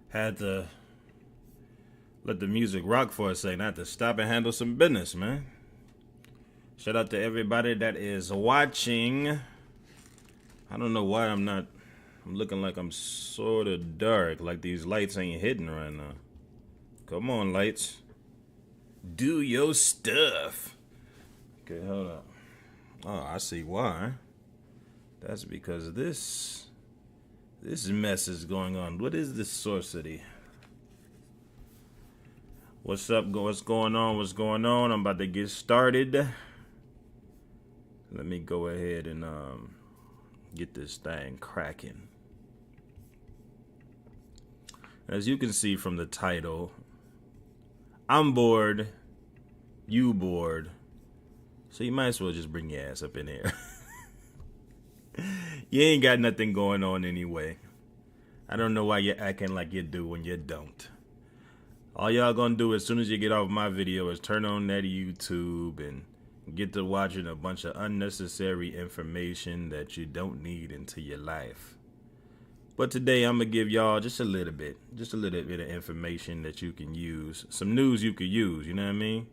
Had to let the music rock for a second. I had to stop and handle some business, man. Shout out to everybody that is watching. I don't know why I'm looking like I'm sort of dark, like these lights ain't hitting right now. Come on, lights. Do your stuff. Okay, hold up. Oh, I see why. That's because this mess is going on. What is this sorcery? What's up? What's going on? What's going on? I'm about to get started. Let me go ahead and get this thing cracking. As you can see from the title, I'm bored, you bored, so you might as well just bring your ass up in here. You ain't got nothing going on anyway. I don't know why you're acting like you do when you don't. All y'all gonna do as soon as you get off my video is turn on that YouTube and get to watching a bunch of unnecessary information that you don't need into your life. But today I'm gonna give y'all just a little bit of information that you can use. Some news you could use, you know what I mean?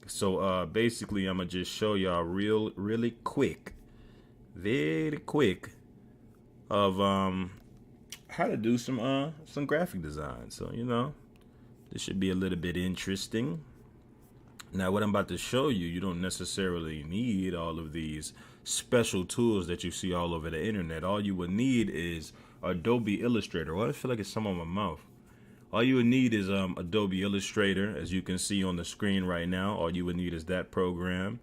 So basically I'm gonna just show y'all really quick, very quick of how to do some graphic design. So, you know, This should be a little bit interesting. Now, what I'm about to show you, you don't necessarily need all of these special tools that you see all over the internet. All you would need is Adobe Illustrator. Well, I feel like it's some on my mouth. All you would need is Adobe Illustrator, as you can see on the screen right now. All you would need is that program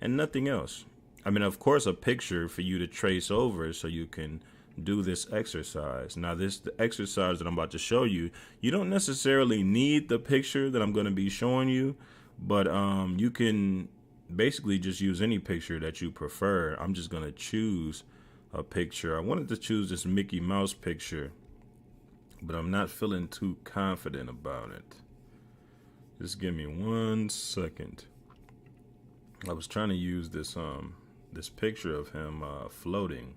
and nothing else. I mean, of course, a picture for you to trace over so you can do this exercise. Now, the exercise that I'm about to show you, you don't necessarily need the picture that I'm going to be showing you, but you can basically just use any picture that you prefer. I'm just going to choose a picture. I wanted to choose this Mickey Mouse picture, but I'm not feeling too confident about it. Just give me 1 second. I was trying to use this picture of him floating,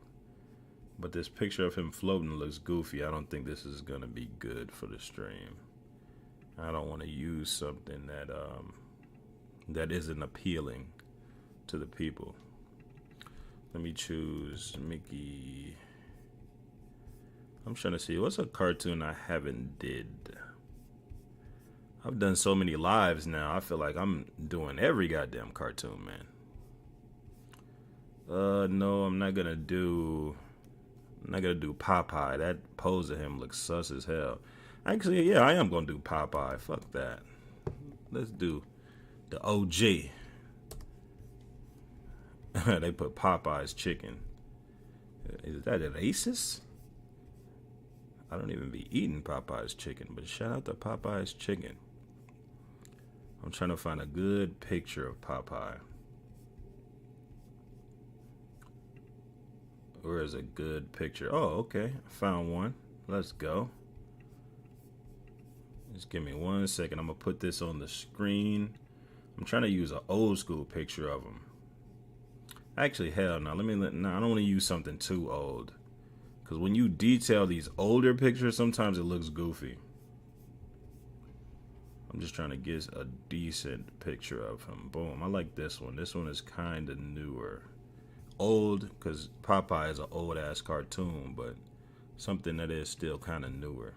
but this picture of him floating looks goofy. I don't think this is gonna be good for the stream. I don't want to use something that isn't appealing to the people. Let me choose Mickey. I'm trying to see what's a cartoon I haven't did. I've done so many lives now. I feel like I'm doing every goddamn cartoon, man. No, I'm not gonna do Popeye. That pose of him looks sus as hell. Actually, yeah, I am gonna do Popeye. Fuck that. Let's do the OG. They put Popeye's chicken. Is that an Aces? I don't even be eating Popeye's chicken, but shout out to Popeye's chicken. I'm trying to find a good picture of Popeye. Where is a good picture? Oh, okay. I found one. Let's go. Just give me 1 second. I'm going to put this on the screen. I'm trying to use an old school picture of him. Actually, hell no. I don't want to use something too old. Because when you detail these older pictures, sometimes it looks goofy. I'm just trying to get a decent picture of him. Boom. I like this one. This one is kind of newer. Old, because Popeye is an old-ass cartoon, but something that is still kind of newer.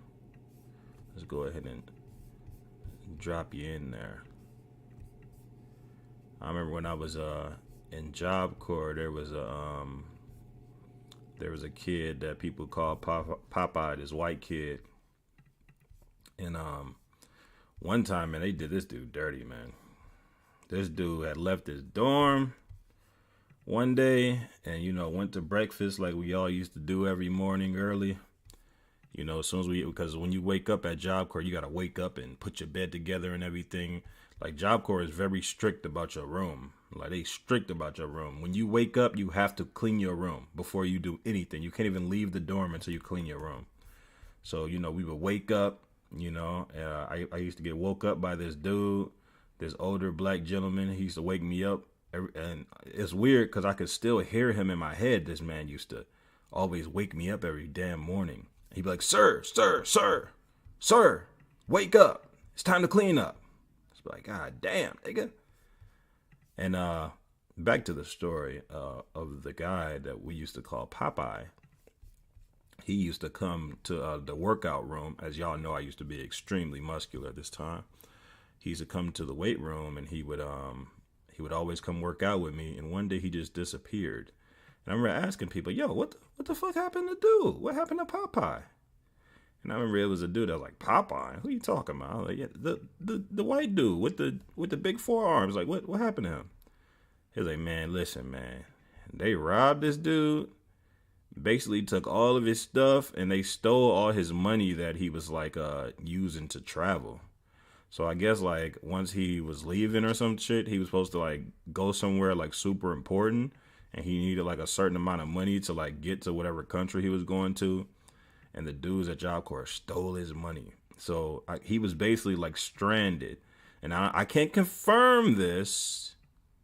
Let's go ahead and drop you in there. I remember when I was in Job Corps, there was a kid that people called Popeye, this white kid. And one time, man, they did this dude dirty, man. This dude had left his dorm one day and, went to breakfast like we all used to do every morning early. As soon as because when you wake up at Job Corps, you got to wake up and put your bed together and everything. Like, Job Corps is very strict about your room. Like, they strict about your room. When you wake up, you have to clean your room before you do anything. You can't even leave the dorm until you clean your room. So, we would wake up, I used to get woke up by this dude, this older black gentleman. He used to wake me up. And it's weird because I could still hear him in my head. This man used to always wake me up every damn morning. He'd be like, sir, wake up. It's time to clean up. It's like, God damn, nigga. And back to the story of the guy that we used to call Popeye. He used to come to the workout room. As y'all know, I used to be extremely muscular at this time. He used to come to the weight room, and he would always come work out with me. And one day he just disappeared. And I remember asking people, yo, what the fuck happened to dude? What happened to Popeye? And I remember it was a dude that was like, Popeye? Who you talking about? I was like, yeah, the white dude with the big forearms. Like, what happened to him? He was like, man, listen, man. They robbed this dude, basically took all of his stuff, and they stole all his money that he was like using to travel. So I guess like once he was leaving or some shit, he was supposed to like go somewhere like super important, and he needed like a certain amount of money to like get to whatever country he was going to. And the dudes at Job Corps stole his money. So he was basically like stranded. And I can't confirm this,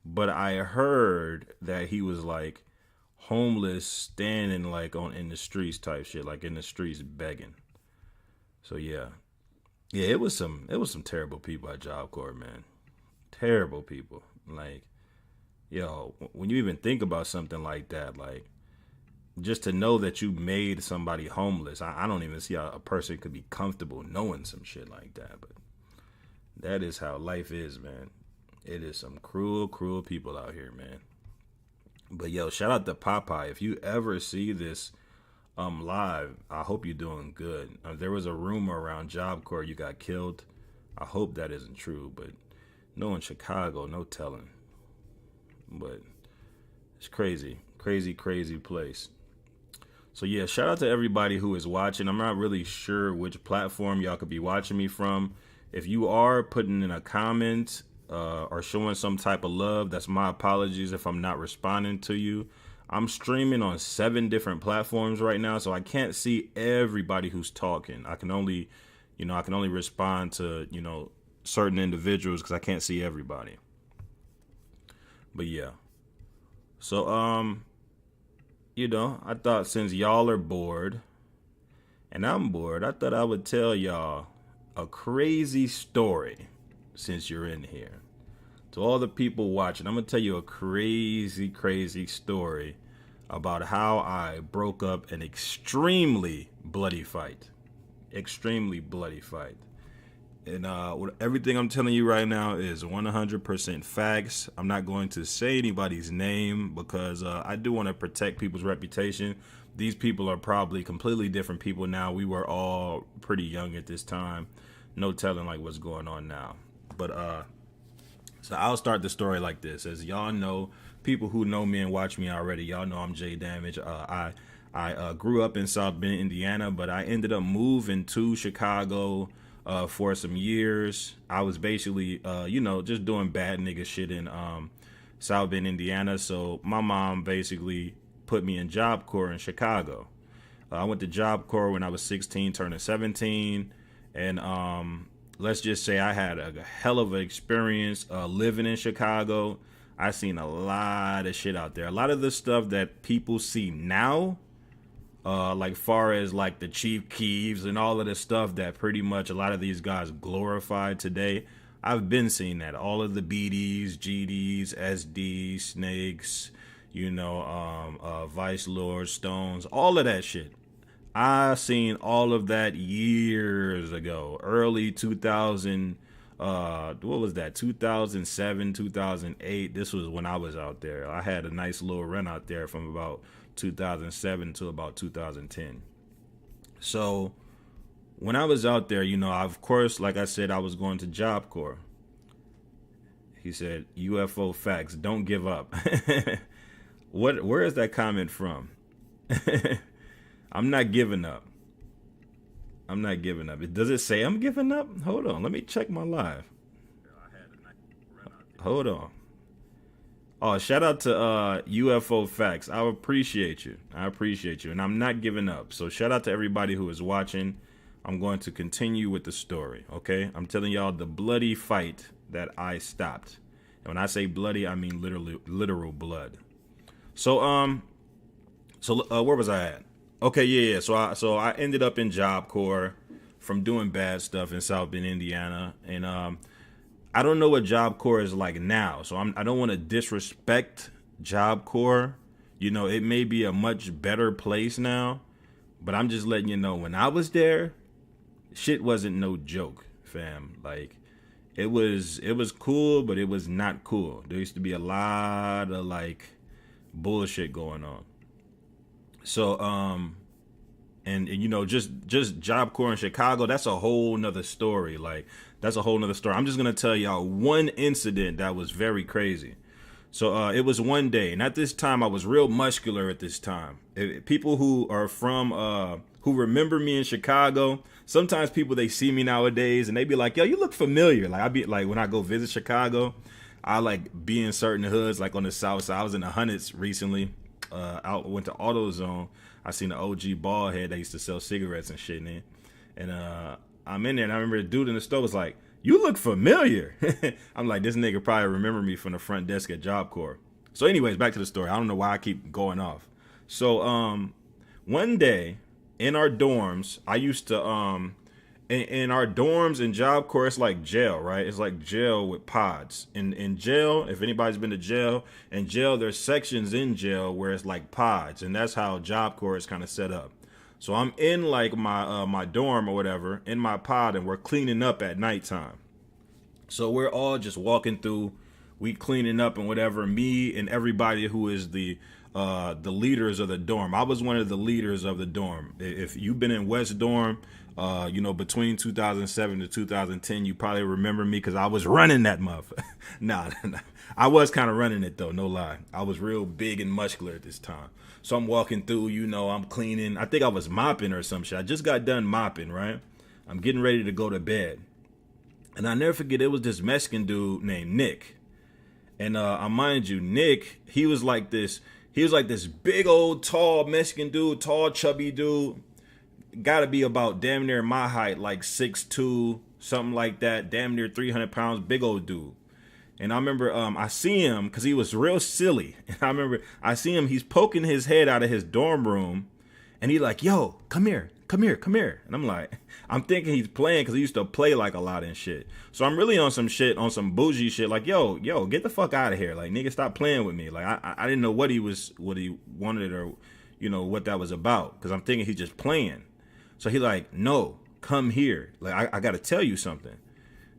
but I heard that he was like homeless, standing like in the streets type shit, like in the streets begging. So yeah, it was some terrible people at Job Corps, man. Terrible people. Like, yo, when you even think about something like that, like, just to know that you made somebody homeless, I don't even see how a person could be comfortable knowing some shit like that. But That is how life is, man. It is some cruel, cruel people out here, man. But yo, shout out to Popeye. If you ever see this live, I hope you're doing good. There was a rumor around Job Corps you got killed. I hope that isn't true, but no, in Chicago, no telling. But it's crazy, crazy, crazy place. So yeah, shout out to everybody who is watching. I'm not really sure which platform y'all could be watching me from. If you are putting in a comment or showing some type of love, that's my apologies if I'm not responding to you. I'm streaming on 7 different platforms right now, so I can't see everybody who's talking. I can only respond to, certain individuals because I can't see everybody. But yeah. So I thought since y'all are bored and I'm bored, I thought I would tell y'all a crazy story since you're in here. To all the people watching, I'm going to tell you a crazy, crazy story about how I broke up an extremely bloody fight. Extremely bloody fight. And everything I'm telling you right now is 100% facts. I'm not going to say anybody's name because I do want to protect people's reputation. These people are probably completely different people now. We were all pretty young at this time. No telling like what's going on now. But so I'll start the story like this. As y'all know, people who know me and watch me already, y'all know I'm Jay Damage. I grew up in South Bend, Indiana, but I ended up moving to Chicago for some years. I was basically, just doing bad nigga shit in South Bend, Indiana. So my mom basically put me in Job Corps in Chicago. I went to Job Corps when I was 16, turning 17. And let's just say I had a hell of an experience living in Chicago. I seen a lot of shit out there. A lot of the stuff that people see now, like far as like the Chief Keefs and all of the stuff that pretty much a lot of these guys glorify today. I've been seeing that. All of the BDs, GDs, SDs, Snakes, Vice Lords, Stones, all of that shit. I seen all of that years ago, early 2000. What was that? 2007, 2008. This was when I was out there. I had a nice little run out there from about 2007 to about 2010. So when I was out there, of course, like I said, I was going to Job Corps. He said, UFO facts, don't give up. Where is that comment from? I'm not giving up. I'm not giving up. Does it say I'm giving up? Hold on. Let me check my live. Hold on. Oh, shout out to UFO Facts. I appreciate you. And I'm not giving up. So shout out to everybody who is watching. I'm going to continue with the story, okay? I'm telling y'all the bloody fight that I stopped. And when I say bloody, I mean literal blood. So where was I at? Okay, yeah. So I ended up in Job Corps from doing bad stuff in South Bend, Indiana, and I don't know what Job Corps is like now. So I don't want to disrespect Job Corps. It may be a much better place now, but I'm just letting you know when I was there, shit wasn't no joke, fam. Like it was cool, but it was not cool. There used to be a lot of like bullshit going on. So, just Job Corps in Chicago, that's a whole nother story. Like, that's a whole nother story. I'm just going to tell y'all one incident that was very crazy. So, it was one day, and at this time, I was real muscular at this time. People who are from, who remember me in Chicago, sometimes people, they see me nowadays, and they be like, yo, you look familiar. Like, I be like, when I go visit Chicago, I like be in certain hoods, like on the south side. I was in the Hundreds recently. Went to AutoZone. I seen the OG bald head that used to sell cigarettes and shit in there. And I'm in there, and I remember the dude in the store was like, you look familiar. I'm like, this nigga probably remember me from the front desk at Job Corps. So anyways, back to the story. I don't know why I keep going off. So one day in our dorms, I used to in our dorms in Job Corps, it's like jail, right? It's like jail with pods. In jail, if anybody's been to jail, in jail, there's sections in jail where it's like pods, and that's how Job Corps is kind of set up. So I'm in like my dorm or whatever, in my pod, and we're cleaning up at nighttime. So we're all just walking through, we cleaning up and whatever. Me and everybody who is the leaders of the dorm. I was one of the leaders of the dorm. If you've been in West Dorm, between 2007 to 2010, you probably remember me because I was running that motherfucker. Nah, I was kind of running it though, no lie. I was real big and muscular at this time. So I'm walking through, I'm cleaning. I think I was mopping or some shit. I just got done mopping, right? I'm getting ready to go to bed. And I never forget, it was this Mexican dude named Nick. And I mind you, Nick, he was like this big old tall Mexican dude, tall chubby dude. Gotta be about damn near my height, like 6'2", something like that, damn near 300 pounds, big old dude. And I remember I see him because he was real silly. And I remember I see him, he's poking his head out of his dorm room and he like, yo, come here. And I'm like, I'm thinking he's playing because he used to play like a lot and shit. So I'm really on some shit, on some bougie shit. Like, yo, get the fuck out of here. Like, nigga, stop playing with me. Like, I didn't know what he wanted or, what that was about. Because I'm thinking he's just playing. So he like, no, come here. Like, I got to tell you something.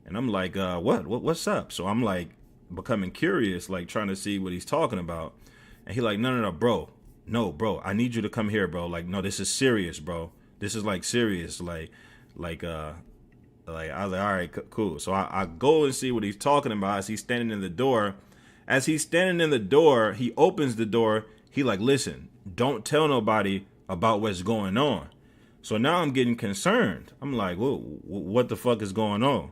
And I'm like, what's up? So I'm like becoming curious, like trying to see what he's talking about. And he like, no, bro. No, bro, I need you to come here, bro. Like, no, this is serious, bro. This is like serious. Like I was like, all right, cool. So I go and see what he's talking about as he's standing in the door. As he's standing in the door, he opens the door. He like, listen, don't tell nobody about what's going on. So now I'm getting concerned. I'm like, whoa, what the fuck is going on?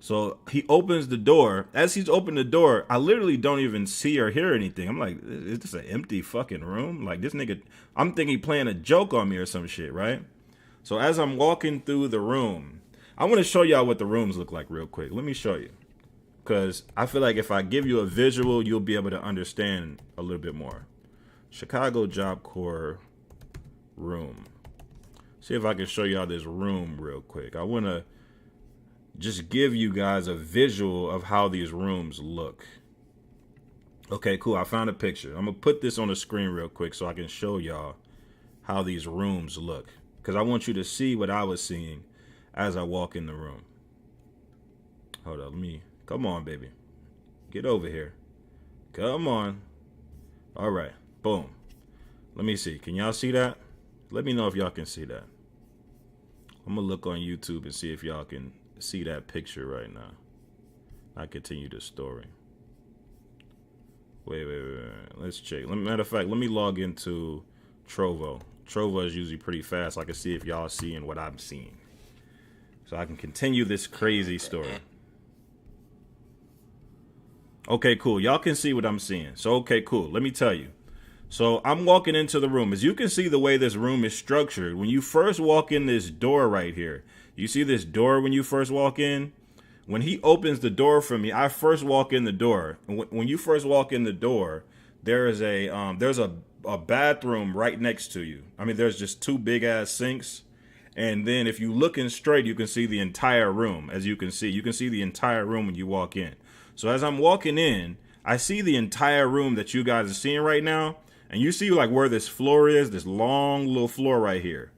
So he opens the door. As he's opening the door, I literally don't even see or hear anything. I'm like, is this an empty fucking room? Like, this nigga, I'm thinking he playing a joke on me or some shit, right? So as I'm walking through the room, I want to show y'all what the rooms look like real quick. Let me show you. Because I feel like if I give you a visual, you'll be able to understand a little bit more. Chicago Job Corps room. See if I can show y'all this room real quick. I want to just give you guys a visual of how these rooms look. Okay, cool. I found a picture. I'm going to put this on the screen real quick so I can show y'all how these rooms look. Because I want you to see what I was seeing as I walk in the room. Hold up. Come on, baby. Get over here. Come on. All right. Boom. Let me see. Can y'all see that? Let me know if y'all can see that. I'm going to look on YouTube and see if y'all can see that picture right now. I continue the story. Wait. Let's check. Matter of fact, let me log into Trovo. Trovo is usually pretty fast. So I can see if y'all seeing what I'm seeing. So I can continue this crazy story. Okay, cool. Y'all can see what I'm seeing. So, okay, cool. Let me tell you. So I'm walking into the room. As you can see the way this room is structured, when you first walk in this door right here, you see this door when you first walk in? When he opens the door for me, I first walk in the door. When you first walk in the door, there's a bathroom right next to you. I mean, there's just two big ass sinks. And then if you looking straight, you can see the entire room. As you can see the entire room when you walk in. So as I'm walking in, I see the entire room that you guys are seeing right now. And you see like where this floor is, this long little floor right here.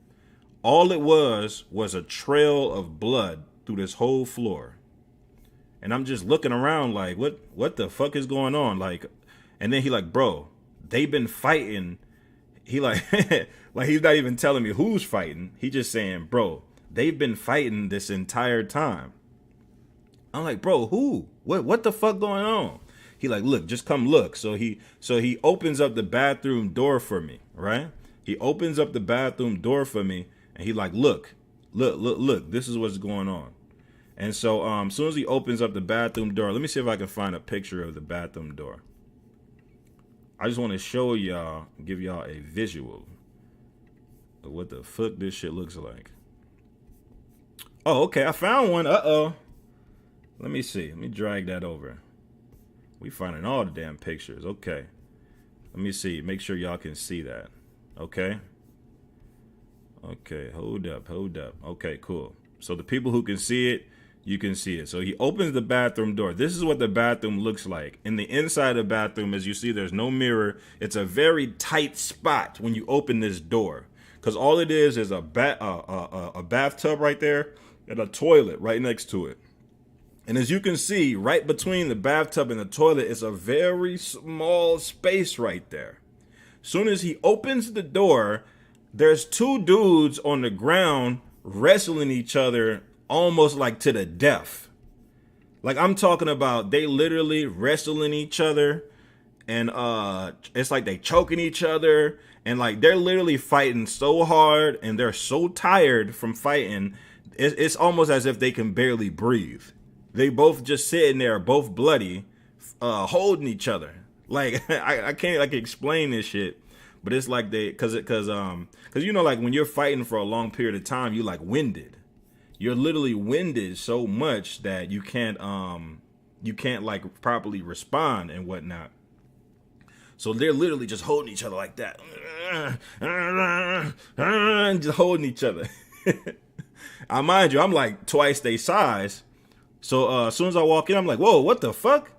All it was a trail of blood through this whole floor. And I'm just looking around like, what the fuck is going on? Like, and then he like, bro, they've been fighting. He like, like he's not even telling me who's fighting. He just saying, bro, they've been fighting this entire time. I'm like, bro, who? What the fuck going on? He like, look, just come look. So he opens up the bathroom door for me, right? He opens up the bathroom door for me, and he like, look, this is what's going on. And so as soon as he opens up the bathroom door, let me see if I can find a picture of the bathroom door. I just want to show y'all, give y'all a visual of what the fuck this shit looks like. Oh, okay, I found one. Uh-oh. Let me see. Let me drag that over. We finding all the damn pictures. Okay. Let me see. Make sure y'all can see that. Okay. Okay. Hold up. Okay, cool. So the people who can see it, you can see it. So he opens the bathroom door. This is what the bathroom looks like. In the inside of the bathroom, as you see, there's no mirror. It's a very tight spot when you open this door. Because all it is a bathtub right there and a toilet right next to it. And as you can see, right between the bathtub and the toilet is a very small space right there. Soon as he opens the door, there's two dudes on the ground wrestling each other almost like to the death. Like I'm talking about they literally wrestling each other, and it's like they choking each other, and like they're literally fighting so hard and they're so tired from fighting. It's almost as if they can barely breathe. They both just sitting there, both bloody, holding each other. Like I can't like explain this shit, but it's like cause you know, like when you're fighting for a long period of time, you like winded. You're literally winded so much that you can't like properly respond and whatnot. So they're literally just holding each other like that, and just holding each other. I mind you, I'm like twice their size. So as soon as I walk in, I'm like, whoa, what the fuck?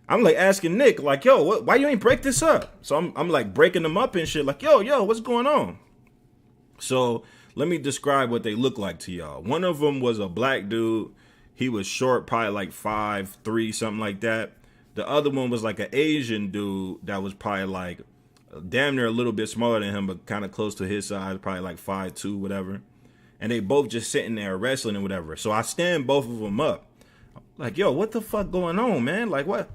I'm like asking Nick, like, yo, why you ain't break this up? So I'm like breaking them up and shit, like, yo, what's going on? So let me describe what they look like to y'all. One of them was a black dude. He was short, probably like 5'3", something like that. The other one was like an Asian dude that was probably like damn near a little bit smaller than him, but kind of close to his size, probably like 5'2", whatever. And they both just sitting there wrestling and whatever. So I stand both of them up. Like, yo, what the fuck going on, man? Like, what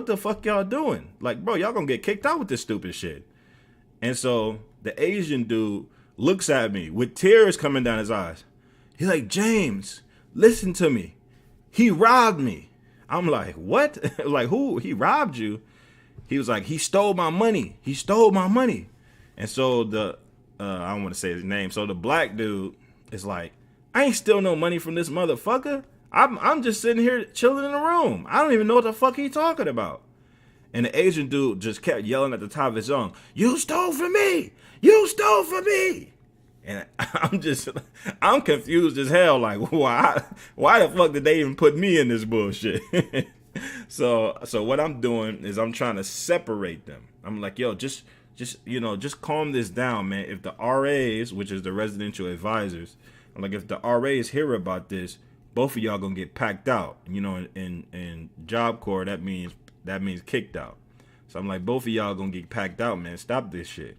the fuck y'all doing? Like, bro, y'all gonna get kicked out with this stupid shit. And so the Asian dude looks at me with tears coming down his eyes. He's like, James, listen to me. He robbed me. I'm like, what? Like, who? He robbed you? He was like, he stole my money. He stole my money. And so I don't want to say his name. So the black dude is like, I ain't steal no money from this motherfucker. I'm just sitting here chilling in the room. I don't even know what the fuck he talking about. And the Asian dude just kept yelling at the top of his lungs, you stole from me. You stole from me. And I'm confused as hell. Like, why the fuck did they even put me in this bullshit? So what I'm doing is I'm trying to separate them. I'm like, yo, just calm this down, man. If the RAs, which is the residential advisors, I'm like, if the RAs hear about this, both of y'all gonna get packed out. You know, in Job Corps, that means kicked out. So I'm like, both of y'all gonna get packed out, man. Stop this shit.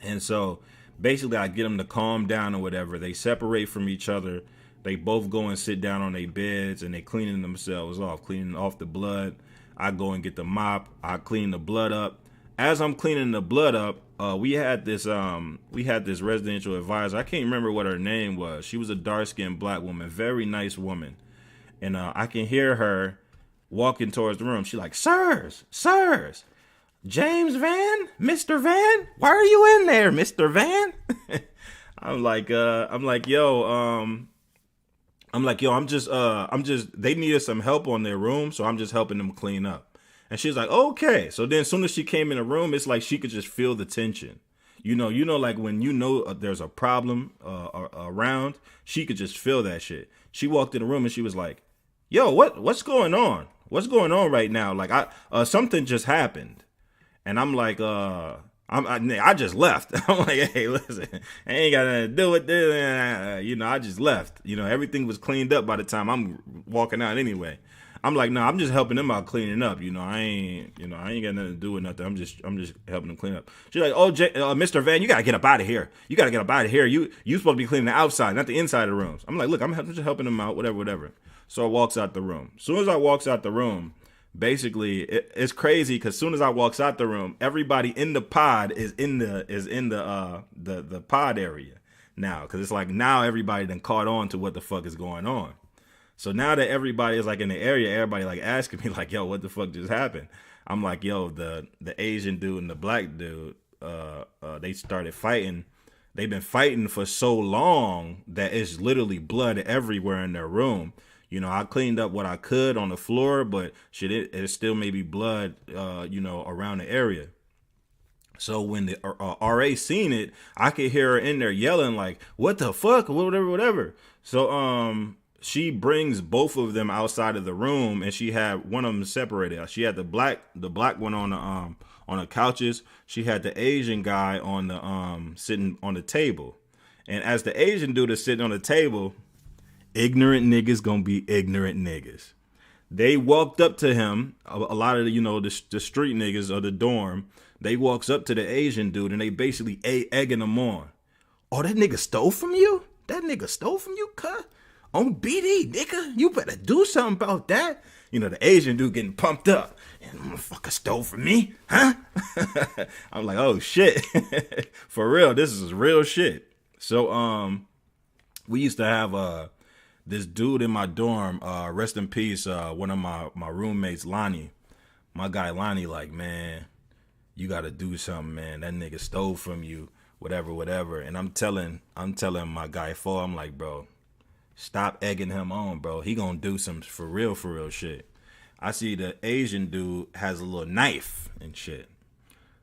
And so basically I get them to calm down or whatever. They separate from each other. They both go and sit down on their beds and they cleaning themselves off, cleaning off the blood. I go and get the mop. I clean the blood up. As I'm cleaning the blood up, we had this residential advisor. I can't remember what her name was. She was a dark-skinned black woman, very nice woman. And I can hear her walking towards the room. She's like, sirs, James Van, Mr. Van, why are you in there, Mr. Van? I'm like, they needed some help on their room, so I'm just helping them clean up. And she's like, okay. So then as soon as she came in the room, it's like she could just feel the tension. You know, like when there's a problem around, she could just feel that shit. She walked in the room and she was like, yo, what's going on? What's going on right now? Like something just happened. And I'm like, I just left. I'm like, hey, listen, I ain't got nothing to do with this. I just left. Everything was cleaned up by the time I'm walking out anyway. I'm like, no, I'm just helping them out cleaning up. I ain't got nothing to do with nothing. I'm just helping them clean up. She's like, oh, Mr. Van, you gotta get up out of here. You supposed to be cleaning the outside, not the inside of the rooms. I'm like, look, I'm just helping them out, whatever. So I walks out the room. As soon as I walks out the room, basically it's crazy because as soon as I walks out the room, everybody in the pod is in the pod area now, because it's like now everybody done caught on to what the fuck is going on. So now that everybody is like in the area, everybody like asking me like, yo, what the fuck just happened? I'm like, yo, the Asian dude and the black dude, they started fighting. They've been fighting for so long that it's literally blood everywhere in their room. I cleaned up what I could on the floor, but shit, it still may be blood, around the area. So when the RA seen it, I could hear her in there yelling like, what the fuck, whatever. So, she brings both of them outside of the room, and she had one of them separated. She had the black one on the couches. She had the Asian guy on the sitting on the table. And as the Asian dude is sitting on the table, ignorant niggas gonna be ignorant niggas. They walked up to him. A lot of the street niggas of the dorm. They walks up to the Asian dude and they basically egging him on. Oh, that nigga stole from you? That nigga stole from you, cuh? On BD, nigga, you better do something about that. The Asian dude getting pumped up. And motherfucker stole from me, huh? I'm like, oh shit. For real, this is real shit. So we used to have this dude in my dorm, rest in peace, one of my roommates, Lonnie. My guy Lonnie, like, man, you gotta do something, man. That nigga stole from you, whatever. And I'm telling my guy Fo, I'm like, bro, stop egging him on, bro. He gonna do some for real shit. I see the Asian dude has a little knife and shit.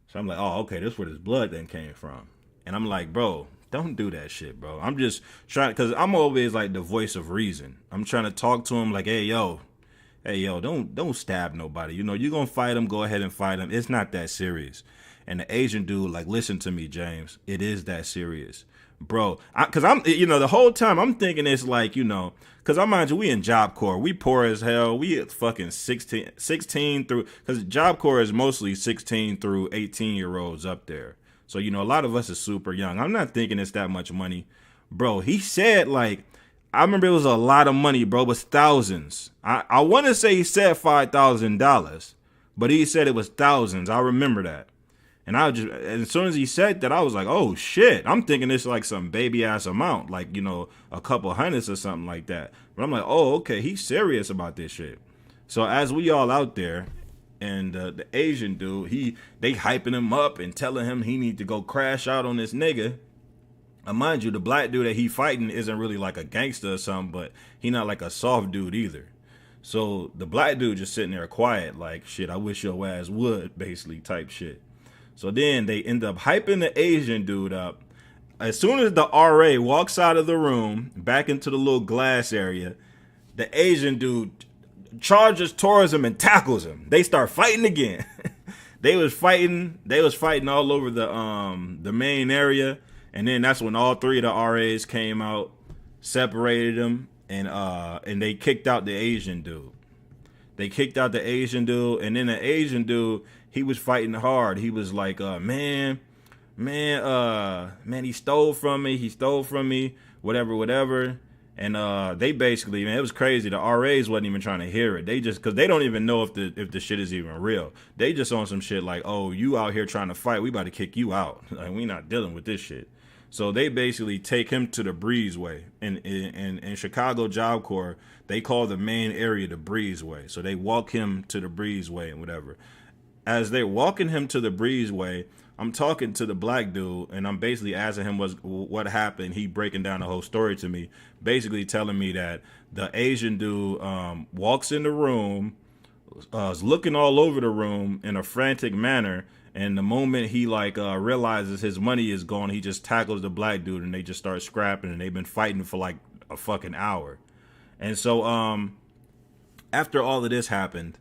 So I'm like, oh, okay, this is where this blood then came from. And I'm like, bro, don't do that shit, bro. I'm just trying, because I'm always like the voice of reason. I'm trying to talk to him like, hey, yo, don't stab nobody. You're going to fight him, go ahead and fight him. It's not that serious. And the Asian dude, like, listen to me, James. It is that serious. Bro, because I'm, the whole time I'm thinking it's like, because I mind you, we in Job Corps. We poor as hell. We at fucking 16 through, because Job Corps is mostly 16 through 18-year-olds up there. So, a lot of us is super young. I'm not thinking it's that much money. Bro, he said, like, I remember it was a lot of money, bro. It was thousands. I want to say he said $5,000, but he said it was thousands. I remember that. And as soon as he said that, I was like, oh shit. I'm thinking it's like some baby ass amount, like, a couple hundreds or something like that. But I'm like, oh, okay, he's serious about this shit. So as we all out there, and the Asian dude, they hyping him up and telling him he need to go crash out on this nigga. And mind you, the black dude that he fighting isn't really like a gangster or something, but he not like a soft dude either. So the black dude just sitting there quiet, like, shit, I wish your ass would, basically type shit. So then they end up hyping the Asian dude up. As soon as the RA walks out of the room, back into the little glass area, the Asian dude charges towards him and tackles him. They start fighting again. They was fighting all over the main area. And then that's when all three of the RAs came out, separated them, and they kicked out the Asian dude. They kicked out the Asian dude, and then the Asian dude, he was fighting hard. He was like, man, he stole from me, whatever. And they basically, man, it was crazy. The RAs wasn't even trying to hear it. They just, because they don't even know if the shit is even real. They just on some shit like, oh, you out here trying to fight, we about to kick you out. Like, we not dealing with this shit. So they basically take him to the Breezeway. In Chicago Job Corps, they call the main area the Breezeway. So they walk him to the Breezeway and whatever. As they're walking him to the Breezeway, I'm talking to the black dude, and I'm basically asking him what happened. He breaking down the whole story to me, basically telling me that the Asian dude walks in the room, is looking all over the room in a frantic manner, and the moment he realizes his money is gone, he just tackles the black dude, and they just start scrapping, and they've been fighting for like a fucking hour. And so after all of this happened,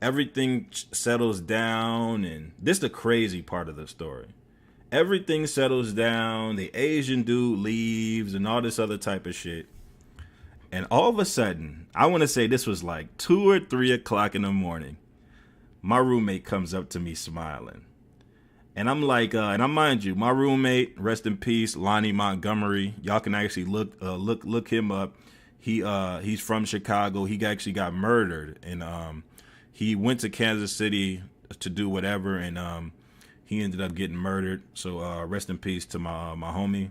everything settles down, and this is the crazy part of the story. Everything settles down, the Asian dude leaves, and all this other type of shit. And all of a sudden, I want to say this was like 2 or 3 o'clock in the morning, my roommate comes up to me smiling. And I'm like, and I mind you, my roommate, rest in peace, Lonnie Montgomery. Y'all can actually look him up. He's from Chicago. He actually got murdered, and he went to Kansas City to do whatever, and he ended up getting murdered. So rest in peace to my homie.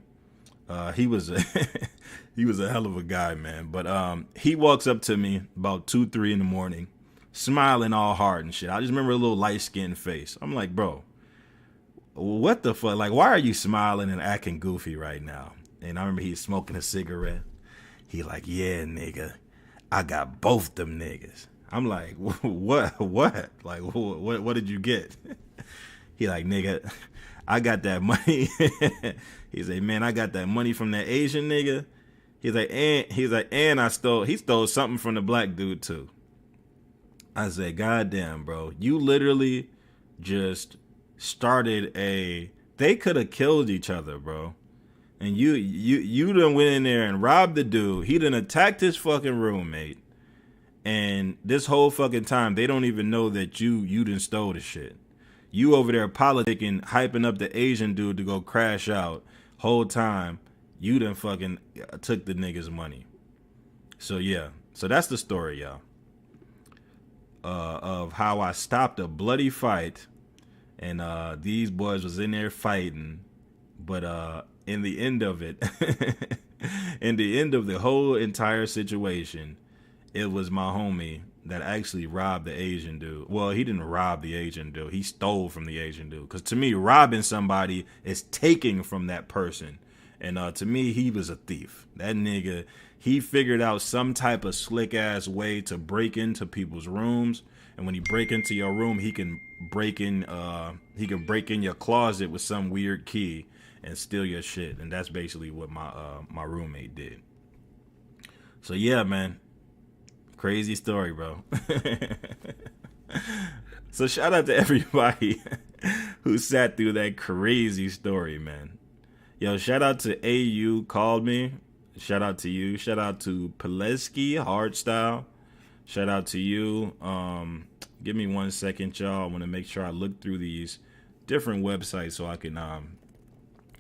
He was a hell of a guy, man. But he walks up to me about 2-3 in the morning, smiling all hard and shit. I just remember a little light-skinned face. I'm like, bro, what the fuck? Like, why are you smiling and acting goofy right now? And I remember he's smoking a cigarette. He like, yeah, nigga, I got both them niggas. I'm like, what? Like, what did you get? He like, nigga, I got that money. He's like, man, I got that money from that Asian nigga. He's like, and he stole something from the black dude too. I said, goddamn, bro, you literally just started they could have killed each other, bro. And you done went in there and robbed the dude. He done attacked his fucking roommate. And this whole fucking time, they don't even know that you done stole the shit. You over there politicking, hyping up the Asian dude to go crash out. Whole time, you done fucking took the nigga's money. So yeah, so that's the story, y'all. Of how I stopped a bloody fight, and these boys was in there fighting, but in the end of it, in the end of the whole entire situation, it was my homie that actually robbed the Asian dude. Well, he didn't rob the Asian dude. He stole from the Asian dude. Because to me, robbing somebody is taking from that person. And to me, he was a thief. That nigga, he figured out some type of slick ass way to break into people's rooms. And when he break into your room, he can break in your closet with some weird key and steal your shit. And that's basically what my roommate did. So yeah, man. Crazy story, bro. So shout out to everybody who sat through that crazy story, man. Yo, shout out to AU Called Me. Shout out to you. Shout out to Pileski Hardstyle. Shout out to you. Give me 1 second, y'all. I want to make sure I look through these different websites so I can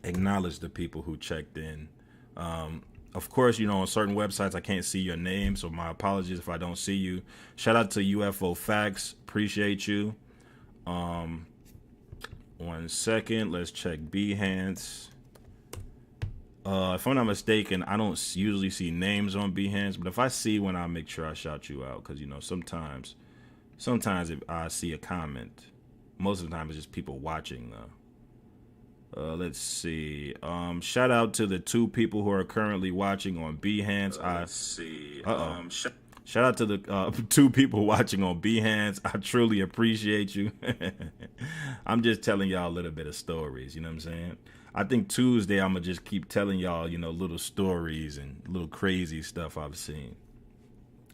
acknowledge the people who checked in. Of course, you know, on certain websites, I can't see your name, so my apologies if I don't see you. Shout out to UFO Facts. Appreciate you. 1 second. Let's check Behance. If I'm not mistaken, I don't usually see names on Behance, but if I see one, I'll make sure I shout you out, because, you know, sometimes if I see a comment, most of the time it's just people watching, though. Let's see. Shout out to the 2 people who are currently watching on Behance. Let's see. Shout out to the 2 people watching on Behance. I truly appreciate you. I'm just telling y'all a little bit of stories. You know what I'm saying? I think Tuesday I'm going to just keep telling y'all, you know, little stories and little crazy stuff I've seen.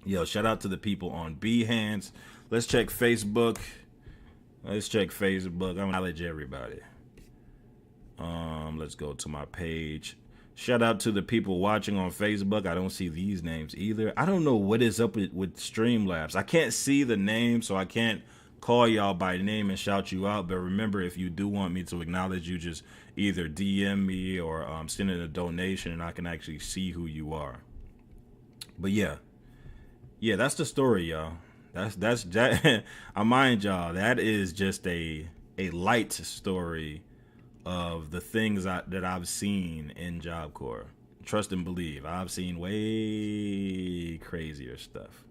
Yo, shout out to the people on Behance. Let's check Facebook. I'm going to acknowledge everybody. Let's go to my page. Shout out to the people watching on Facebook. I don't see these names either. I don't know what is up with Streamlabs. I can't see the name, so I can't call y'all by name and shout you out. But remember, if you do want me to acknowledge you, just either DM me or send in a donation, and I can actually see who you are. But yeah, that's the story, y'all. That's that. I mind y'all, that is just a light story of the things that I've seen in Job Corps. Trust and believe, I've seen way crazier stuff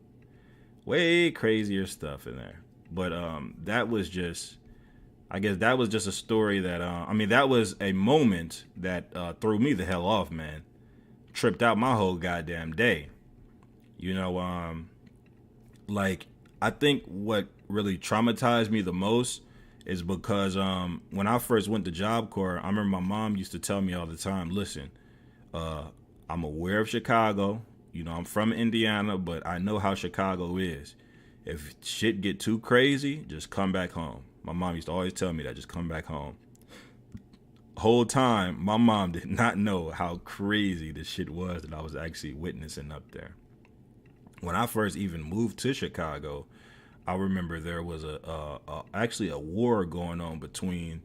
in there. But that was just, I guess that was just a story that, that was a moment that threw me the hell off, man. Tripped out my whole goddamn day. You know, like, I think what really traumatized me the most is because when I first went to Job Corps, I remember my mom used to tell me all the time, listen, I'm aware of Chicago. You know, I'm from Indiana, but I know how Chicago is. If shit get too crazy, just come back home. My mom used to always tell me that, just come back home. Whole time, my mom did not know how crazy this shit was that I was actually witnessing up there. When I first even moved to Chicago, I remember there was actually a war going on between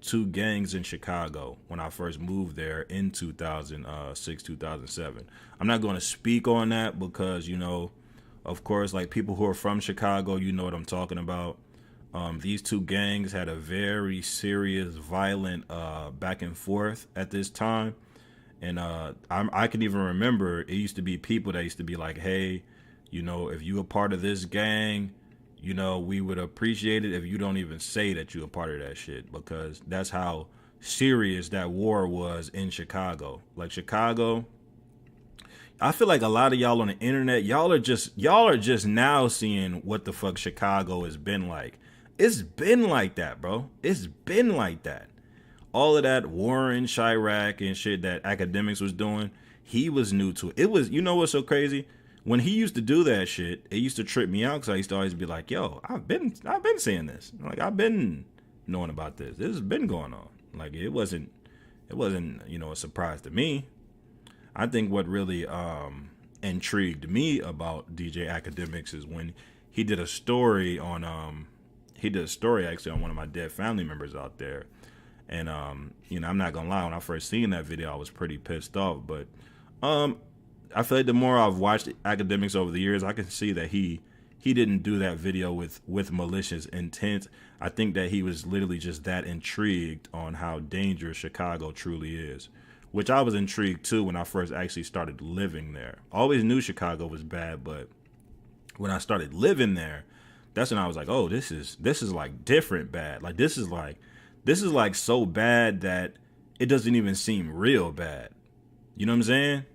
2 gangs in Chicago when I first moved there in 2006, 2007. I'm not going to speak on that because, you know, of course, like people who are from Chicago, you know what I'm talking about. These 2 gangs had a very serious, violent back and forth at this time. And I can even remember it used to be people that used to be like, hey, you know, if you a part of this gang, you know, we would appreciate it if you don't even say that you're a part of that shit, because that's how serious that war was in Chicago. Like Chicago, I feel like a lot of y'all on the internet, y'all are just now seeing what the fuck Chicago has been like. It's been like that, bro. It's been like that. All of that Warren, Chirac, and shit that Academics was doing, he was new to it. It was, you know what's so crazy? When he used to do that shit, it used to trip me out because I used to always be like, yo, I've been seeing this. Like, I've been knowing about this. This has been going on. Like, it wasn't It wasn't, a surprise to me. I think what really intrigued me about DJ Academics is when he did a story on he did a story actually on one of my dead family members out there. And I'm not gonna lie, when I first seen that video, I was pretty pissed off. But um, I feel like the more I've watched Academics over the years, I can see that he didn't do that video with malicious intent. I think that he was literally just that intrigued on how dangerous Chicago truly is, which I was intrigued too when I first actually started living there. I always knew Chicago was bad, but when I started living there, that's when I was like, oh, this is like different bad. Like this is like so bad that it doesn't even seem real bad. You know what I'm saying?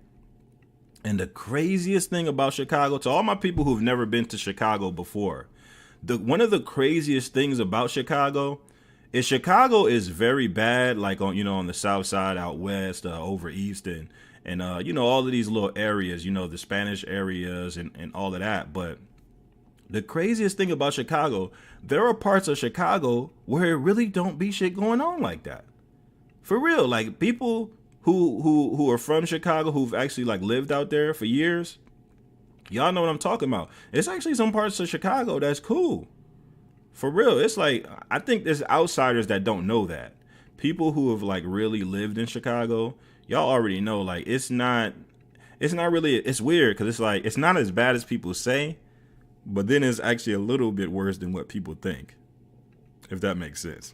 And the craziest thing about Chicago, to all my people who've never been to Chicago before, one of the craziest things about Chicago is very bad, like on the south side, out west, over east, and all of these little areas, the Spanish areas and all of that. But the craziest thing about Chicago, there are parts of Chicago where it really don't be shit going on like that. For real, like people who are from Chicago, who've actually like lived out there for years, y'all know what I'm talking about. It's actually some parts of Chicago that's cool. For real. It's like, I think there's outsiders that don't know that. People who have like really lived in Chicago, y'all already know, like it's not really, it's weird because it's like, it's not as bad as people say, but then it's actually a little bit worse than what people think, if that makes sense.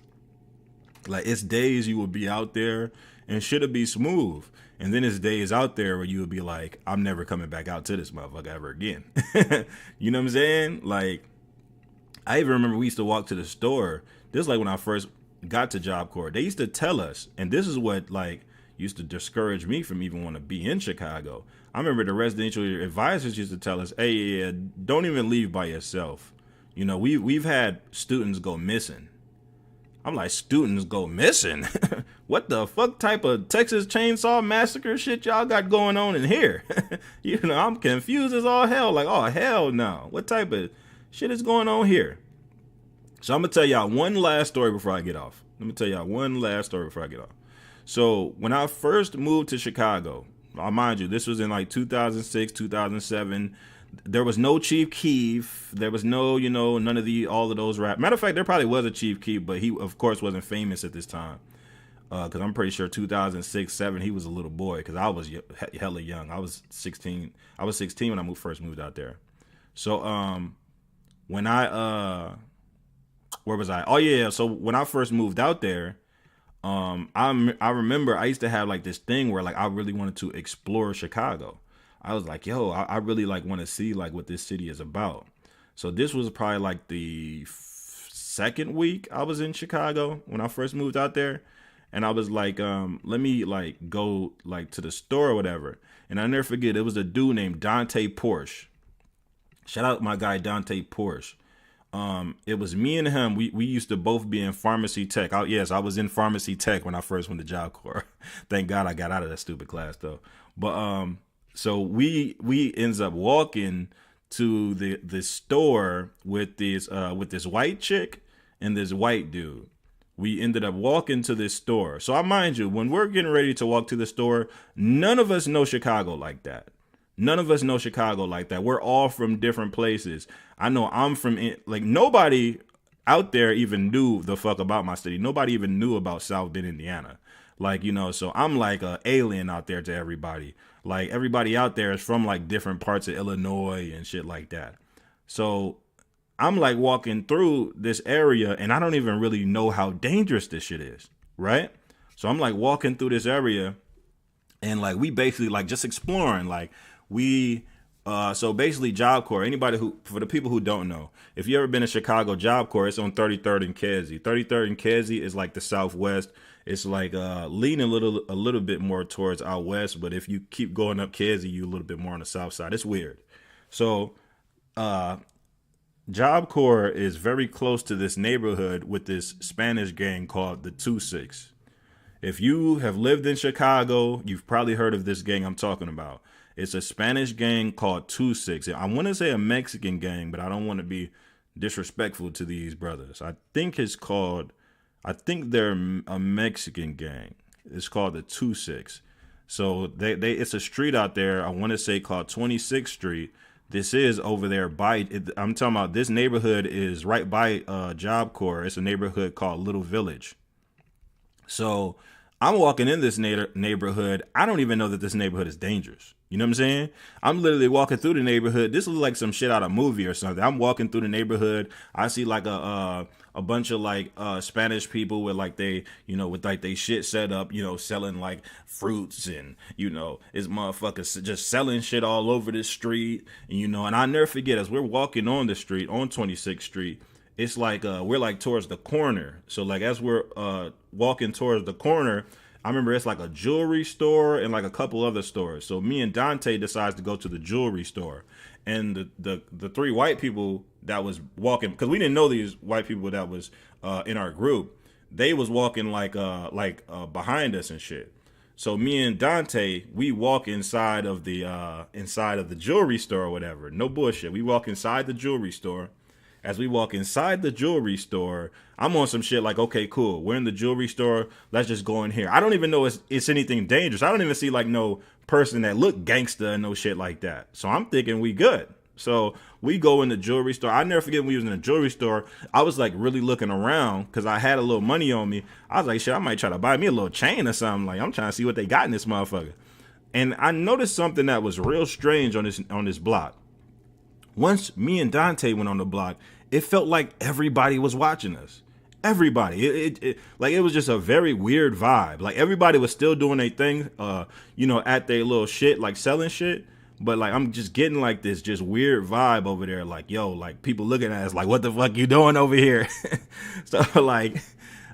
Like, it's days you will be out there and shit'll be smooth. And then it's days out there where you would be like, I'm never coming back out to this motherfucker ever again. You know what I'm saying? Like, I even remember we used to walk to the store. This is like when I first got to Job Corps. They used to tell us, and this is what like used to discourage me from even want to be in Chicago. I remember the residential advisors used to tell us, hey, yeah, don't even leave by yourself. We've had students go missing. I'm like, students go missing? What the fuck type of Texas Chainsaw Massacre shit y'all got going on in here? I'm confused as all hell. Like, oh, hell no. What type of shit is going on here? So I'm going to tell y'all one last story before I get off. So when I first moved to Chicago, I'll mind you, this was in like 2006, 2007. There was no Chief Keef. There was no, none of all of those rap. Matter of fact, there probably was a Chief Keef, but he, of course, wasn't famous at this time. Because I'm pretty sure 2006, 7, he was a little boy. Because I was hella young. I was 16. I was 16 when I first moved out there. So when where was I? Oh yeah. So when I first moved out there, I remember I used to have like this thing where like I really wanted to explore Chicago. I was like, yo, I really like want to see like what this city is about. So this was probably like the second week I was in Chicago when I first moved out there. And I was like, let me like go like to the store or whatever. And I never forget, it was a dude named Dante Porsche. Shout out my guy Dante Porsche. It was me and him. We used to both be in pharmacy tech. Yes, I was in pharmacy tech when I first went to Job Corps. Thank God I got out of that stupid class though. But so we ends up walking to the store with this white chick and this white dude. We ended up walking to this store. So I mind you, when we're getting ready to walk to the store, none of us know Chicago like that. We're all from different places. I know I'm from, like, nobody out there even knew the fuck about my city. Nobody even knew about South Bend, Indiana. Like, so I'm like an alien out there to everybody. Like, everybody out there is from like different parts of Illinois and shit like that. So I'm like walking through this area and I don't even really know how dangerous this shit is, right? So I'm like walking through this area and like we basically like just exploring. Like so basically Job Corps, for the people who don't know, if you ever been to Chicago, Job Corps, it's on 33rd and Kedzie. 33rd and Kedzie is like the Southwest. It's like leaning a little bit more towards out west, but if you keep going up Kedzie, you're a little bit more on the south side. It's weird. So Job Corps is very close to this neighborhood with this Spanish gang called the 2-6. If you have lived in Chicago, you've probably heard of this gang I'm talking about. It's a Spanish gang called 2-6. I want to say a Mexican gang, but I don't want to be disrespectful to these brothers. I think they're a Mexican gang. It's called the 2-6. So they it's a street out there. I want to say called 26th Street. This is over there by. I'm talking about this neighborhood is right by Job Corps. It's a neighborhood called Little Village. So I'm walking in this neighborhood. I don't even know that this neighborhood is dangerous. You know what I'm saying? I'm literally walking through the neighborhood. This looks like some shit out of a movie or something. I'm walking through the neighborhood. I see like a bunch of like Spanish people with like with like they shit set up, selling like fruits and it's motherfuckers just selling shit all over the street. And I'll never forget as we're walking on the street on 26th Street. It's like we're like towards the corner. So like as we're walking towards the corner, I remember it's like a jewelry store and like a couple other stores. So me and Dante decides to go to the jewelry store, and the three white people that was walking, because we didn't know these white people that was in our group, they was walking like behind us and shit. So me and Dante, we walk inside of the jewelry store or whatever. No bullshit. We walk inside the jewelry store. As we walk inside the jewelry store, I'm on some shit like, okay, cool. We're in the jewelry store. Let's just go in here. I don't even know it's anything dangerous. I don't even see like no person that look gangster and no shit like that. So I'm thinking we good. So we go in the jewelry store. I never forget when we was in the jewelry store, I was like really looking around because I had a little money on me. I was like, shit, I might try to buy me a little chain or something. Like I'm trying to see what they got in this motherfucker. And I noticed something that was real strange on this block. Once me and Dante went on the block, it felt like everybody was watching us. Everybody. It was just a very weird vibe. Like everybody was still doing their thing, at their little shit, like selling shit. But like I'm just getting like this just weird vibe over there. Like, yo, like people looking at us like, what the fuck you doing over here? So like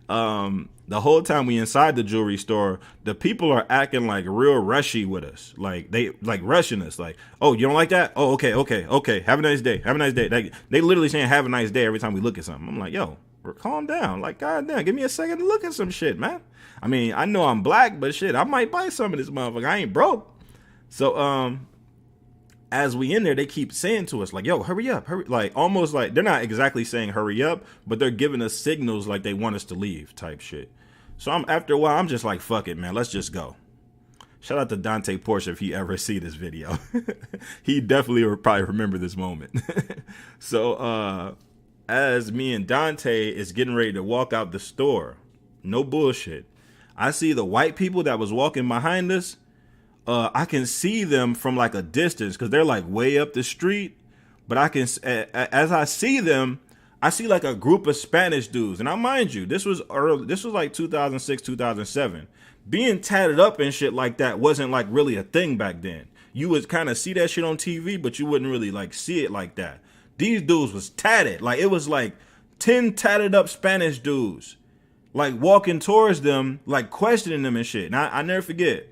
the whole time we inside the jewelry store, the people are acting like real rushy with us. Like they like rushing us. Like, oh, you don't like that? Oh, okay. Have a nice day. Have a nice day. They literally saying have a nice day every time we look at something. I'm like, yo, calm down. Like, goddamn, give me a second to look at some shit, man. I mean, I know I'm black, but shit, I might buy some of this motherfucker. I ain't broke. So as we in there, they keep saying to us like, yo, hurry up, hurry. Like almost like they're not exactly saying hurry up, but they're giving us signals like they want us to leave type shit. So after a while, I'm just like, fuck it, man. Let's just go. Shout out to Dante Porsche if he ever see this video. He definitely will probably remember this moment. So as me and Dante is getting ready to walk out the store, no bullshit, I see the white people that was walking behind us. I can see them from like a distance because they're like way up the street. But I can, as I see them, I see like a group of Spanish dudes. And I mind you, this was early. This was like 2006, 2007. Being tatted up and shit like that wasn't like really a thing back then. You would kind of see that shit on TV, but you wouldn't really like see it like that. These dudes was tatted. Like it was like 10 tatted up Spanish dudes like walking towards them, like questioning them and shit. And I never forget.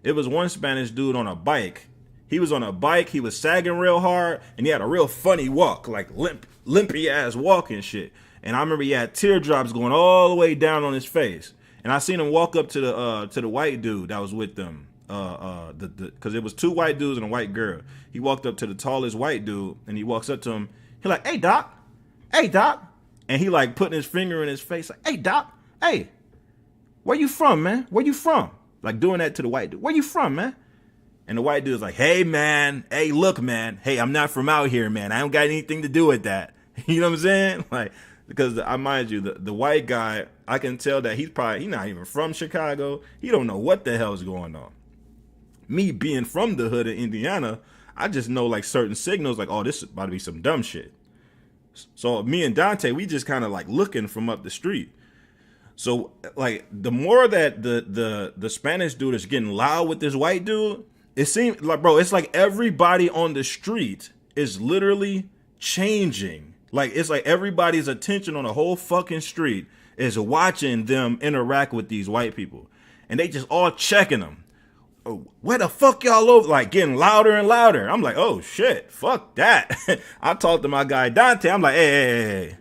It was one Spanish dude on a bike. He was on a bike. He was sagging real hard, and he had a real funny walk, like limpy ass walk and shit. And I remember he had teardrops going all the way down on his face. And I seen him walk up to the white dude that was with them. Because it was two white dudes and a white girl. He walked up to the tallest white dude, and he walks up to him. He like, hey doc, and he like putting his finger in his face, like, hey doc, hey, where you from, man? Where you from? Like doing that to the white dude. Where you from, man? And the white dude's like, hey, man. Hey, look, man. Hey, I'm not from out here, man. I don't got anything to do with that. You know what I'm saying? Like, because I mind you, the white guy, I can tell that he's not even from Chicago. He don't know what the hell is going on. Me being from the hood of Indiana, I just know like certain signals like, oh, this is about to be some dumb shit. So me and Dante, we just kind of like looking from up the street. So like the more that the Spanish dude is getting loud with this white dude, it seems like, bro, it's like everybody on the street is literally changing. Like it's like everybody's attention on the whole fucking street is watching them interact with these white people. And they just all checking them. Oh, where the fuck y'all over? Like getting louder and louder. I'm like, oh shit, fuck that. I talked to my guy Dante. I'm like, hey,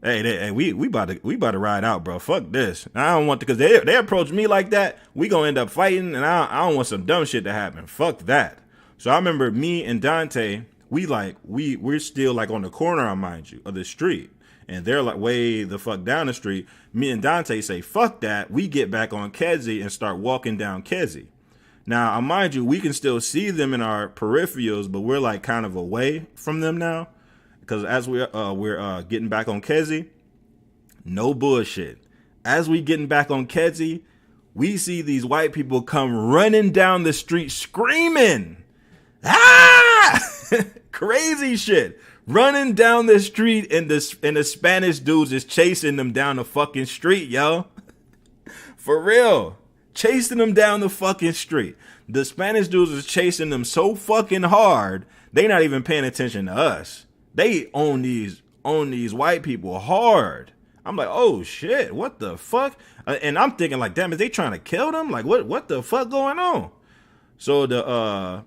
we about to ride out, bro. Fuck this. I don't want to, because they approach me like that. We gonna end up fighting, and I don't want some dumb shit to happen. Fuck that. So I remember me and Dante, we're still like on the corner, mind you, of the street. And they're like way the fuck down the street. Me and Dante say, fuck that. We get back on Kedzie and start walking down Kedzie. Now, I mind you, we can still see them in our peripherals, but we're like kind of away from them now. Because as we're getting back on Kedzie, no bullshit. As we getting back on Kedzie, we see these white people come running down the street screaming. Ah! Crazy shit. Running down the street and the Spanish dudes is chasing them down the fucking street, yo. For real. Chasing them down the fucking street. The Spanish dudes is chasing them so fucking hard, they not even paying attention to us. They own these white people hard. I'm like, oh shit, what the fuck? And I'm thinking like, damn, is they trying to kill them? Like, what the fuck going on? So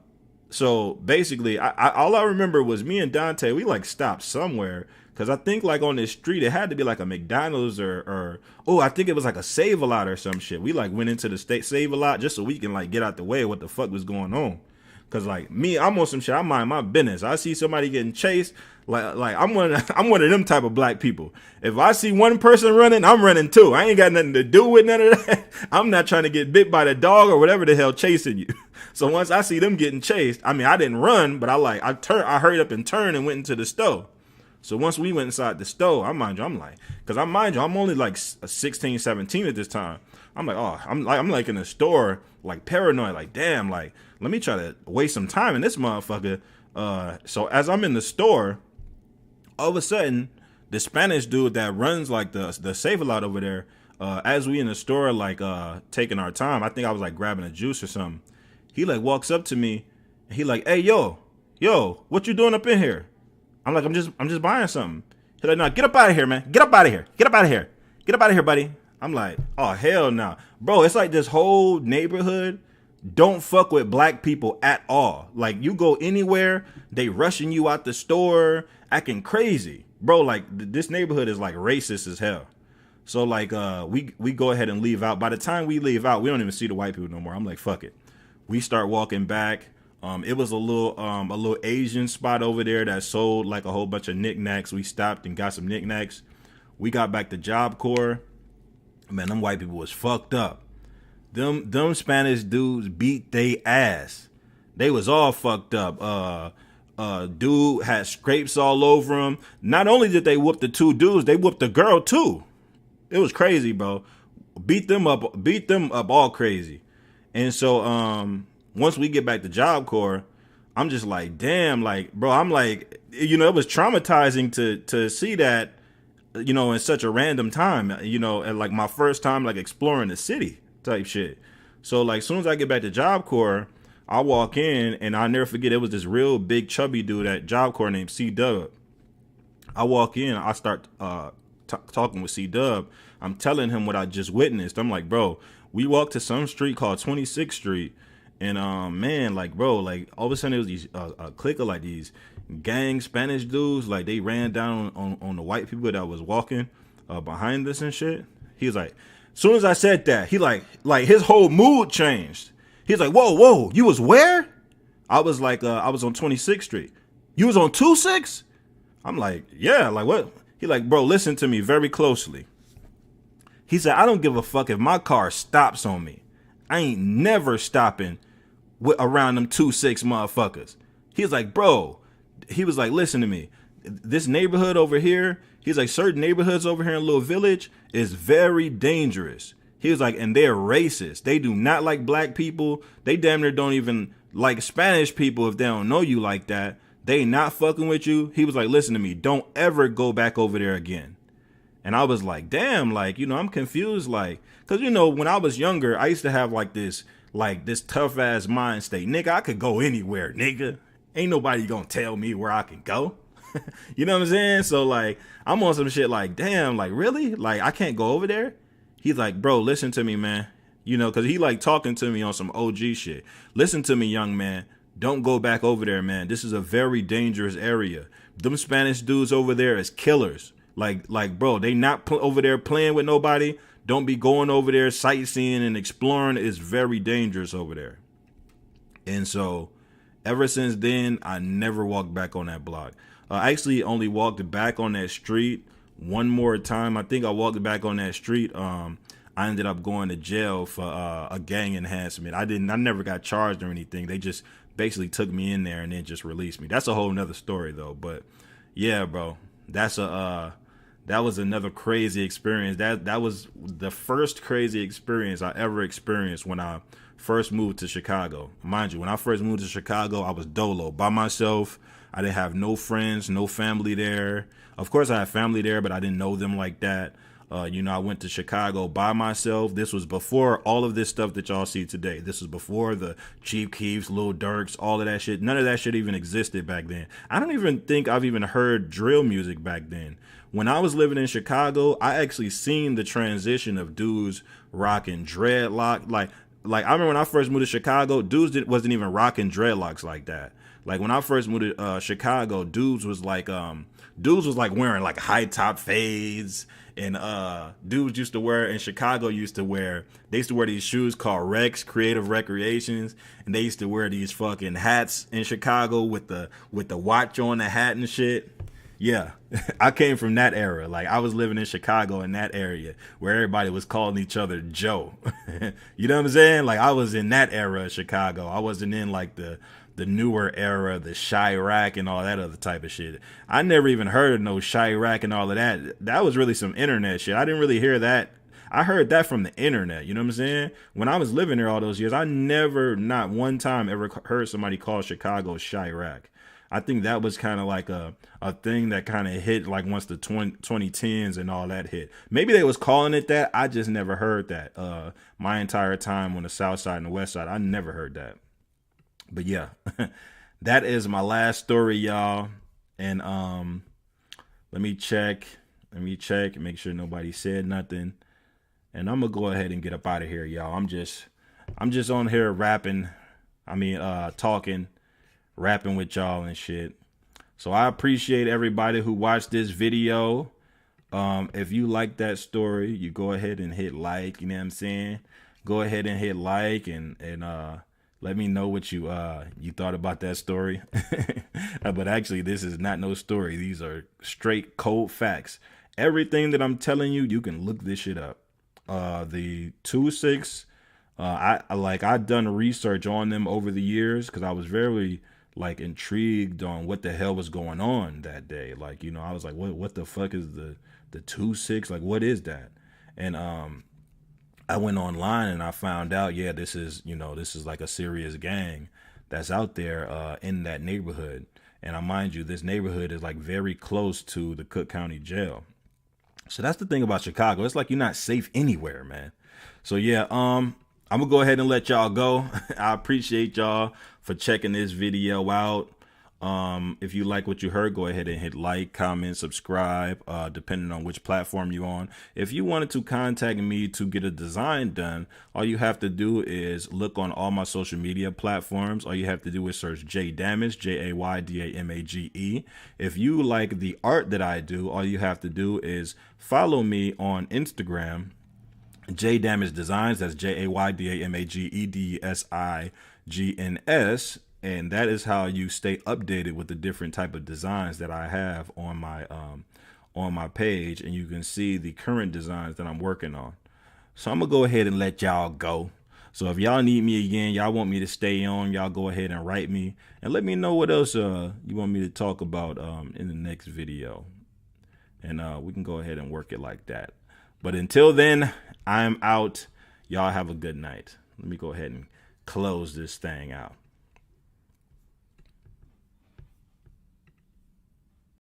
basically, all I remember was me and Dante, we like stopped somewhere. Because I think like on this street, it had to be like a McDonald's or I think it was like a Save-A-Lot or some shit. We like went into the state Save-A-Lot just so we can like get out the way of what the fuck was going on. Because like me, I'm on some shit. I mind my business. I see somebody getting chased. Like I'm one of them type of black people. If I see one person running, I'm running too. I ain't got nothing to do with none of that. I'm not trying to get bit by the dog or whatever the hell chasing you. So once I see them getting chased, I mean, I didn't run, but I hurried up and turned and went into the store. So once we went inside the store, I'm only like 16, 17 at this time. I'm like, oh, I'm like in the store, like paranoid, like, damn, like, let me try to waste some time in this motherfucker. So as I'm in the store, all of a sudden, the Spanish dude that runs like the Save-A-Lot over there, as we in the store, like, taking our time, I think I was like grabbing a juice or something. He like walks up to me and he like, hey, yo, what you doing up in here? I'm like, I'm just buying something. He's like, no, get up out of here, man. Get up out of here. Get up out of here. Get up out of here, buddy. I'm like, oh, hell no. Bro, it's like this whole neighborhood don't fuck with black people at all. Like, you go anywhere, they rushing you out the store, acting crazy. Bro, like, this neighborhood is like racist as hell. So like, we go ahead and leave out. By the time we leave out, we don't even see the white people no more. I'm like, fuck it. We start walking back. It was a little Asian spot over there that sold like a whole bunch of knickknacks. We stopped and got some knickknacks. We got back to Job Corps. Man, them white people was fucked up. Them Spanish dudes beat they ass. They was all fucked up. Dude had scrapes all over him. Not only did they whoop the two dudes, they whooped the girl too. It was crazy, bro. Beat them up all crazy. And so once we get back to Job Corps, I'm just like, damn, like, bro, I'm like, you know, it was traumatizing to see that, you know, in such a random time, you know, and like my first time like exploring the city type shit. So like, as soon as I get back to Job Corps, I walk in and I'll never forget, it was this real big chubby dude at Job Corps named C-Dub. I walk in, I start talking with C-Dub. I'm telling him what I just witnessed. I'm like, bro, we walked to some street called 26th Street. And man, like, bro, like all of a sudden it was these a clique of like these gang Spanish dudes, like they ran down on the white people that was walking behind us and shit. He was like, as soon as I said that, he like his whole mood changed. He's like, whoa, you was where? I was like, I was on 26th Street. You was on 26? I'm like, yeah, like what? He like, bro, listen to me very closely. He said, I don't give a fuck if my car stops on me. I ain't never stopping around them 26 motherfuckers. He was like, bro, he was like, listen to me. This neighborhood over here, he's like, certain neighborhoods over here in Little Village is very dangerous. He was like, and they're racist. They do not like black people. They damn near don't even like Spanish people if they don't know you like that. They not fucking with you. He was like, listen to me. Don't ever go back over there again. And I was like, damn, like, you know, I'm confused. Like, because, you know, when I was younger, I used to have like this tough ass mind state. Nigga, I could go anywhere, nigga. Ain't nobody gonna tell me where I can go. You know what I'm saying? So like, I'm on some shit like, damn, like really? Like I can't go over there? He's like, bro, listen to me, man. You know, cause he like talking to me on some OG shit. Listen to me, young man. Don't go back over there, man. This is a very dangerous area. Them Spanish dudes over there is killers. Like, bro, they not over there playing with nobody. Don't be going over there sightseeing and exploring. It's very dangerous over there. And so Ever since then, I never walked back on that block. I actually only walked back on that street one more time. I think I walked back on that street. I ended up going to jail for a gang enhancement. I never got charged or anything. They just basically took me in there and then just released me. That's a whole nother story though. But yeah, bro, that was another crazy experience. That was the first crazy experience I ever experienced when I first moved to Chicago. Mind you, when I first moved to Chicago, I was dolo by myself. I didn't have no friends, no family there. Of course, I had family there, but I didn't know them like that. I went to Chicago by myself. This was before all of this stuff that y'all see today. This was before the Chief Keefs, Lil Durks, all of that shit. None of that shit even existed back then. I don't even think I've even heard drill music back then. When I was living in Chicago, I actually seen the transition of dudes rocking dreadlock. Like I remember when I first moved to Chicago, dudes wasn't even rocking dreadlocks like that. Like when I first moved to Chicago, dudes was like wearing like high top fades, and dudes used to wear in Chicago they used to wear these shoes called Rex, Creative Recreations, and they used to wear these fucking hats in Chicago with the watch on the hat and shit. Yeah, I came from that era. Like I was living in Chicago in that area where everybody was calling each other Joe. You know what I'm saying? Like I was in that era of Chicago. I wasn't in like the newer era, the Chirac and all that other type of shit. I never even heard of no Chirac and all of that. That was really some internet shit. I didn't really hear that. I heard that from the internet. You know what I'm saying? When I was living there all those years, I never, not one time ever heard somebody call Chicago Chirac. I think that was kind of like a thing that kind of hit like once the 2010s and all that hit. Maybe they was calling it that. I just never heard that. My entire time on the south side and the west side, I never heard that. But yeah, that is my last story, y'all. And let me check, make sure nobody said nothing. And I'm gonna go ahead and get up out of here, y'all. I'm just on here rapping. Talking, rapping with y'all and shit. So I appreciate everybody who watched this video. If you like that story, you go ahead and hit like, you know what I'm saying? Go ahead and hit like and let me know what you thought about that story. But actually, this is not no story. These are straight cold facts. Everything that I'm telling you, you can look this shit up. The 2-6, I've done research on them over the years because I was very like intrigued on what the hell was going on that day. Like, I was like, what the fuck is the 2-6? Like, what is that? And I went online and I found out, yeah, this is like a serious gang that's out there in that neighborhood. And mind you, this neighborhood is like very close to the Cook County Jail. So that's the thing about Chicago. It's like you're not safe anywhere, man. So yeah, I'm gonna go ahead and let y'all go. I appreciate y'all for checking this video out. If you like what you heard, go ahead and hit like, comment, subscribe, depending on which platform you're on. If you wanted to contact me to get a design done, all you have to do is look on all my social media platforms. All you have to do is search J Damage, JAYDAMAGE. If you like the art that I do, all you have to do is follow me on Instagram, J Damage Designs. That's JAYDAMAGEDESIGNS. And that is how you stay updated with the different type of designs that I have on my page, and you can see the current designs that I'm working on. So I'm gonna go ahead and let y'all go. So if y'all need me again, y'all want me to stay on, y'all go ahead and write me and let me know what else you want me to talk about in the next video, and we can go ahead and work it like that. But until then, I'm out. Y'all have a good night. Let me go ahead and close this thing out.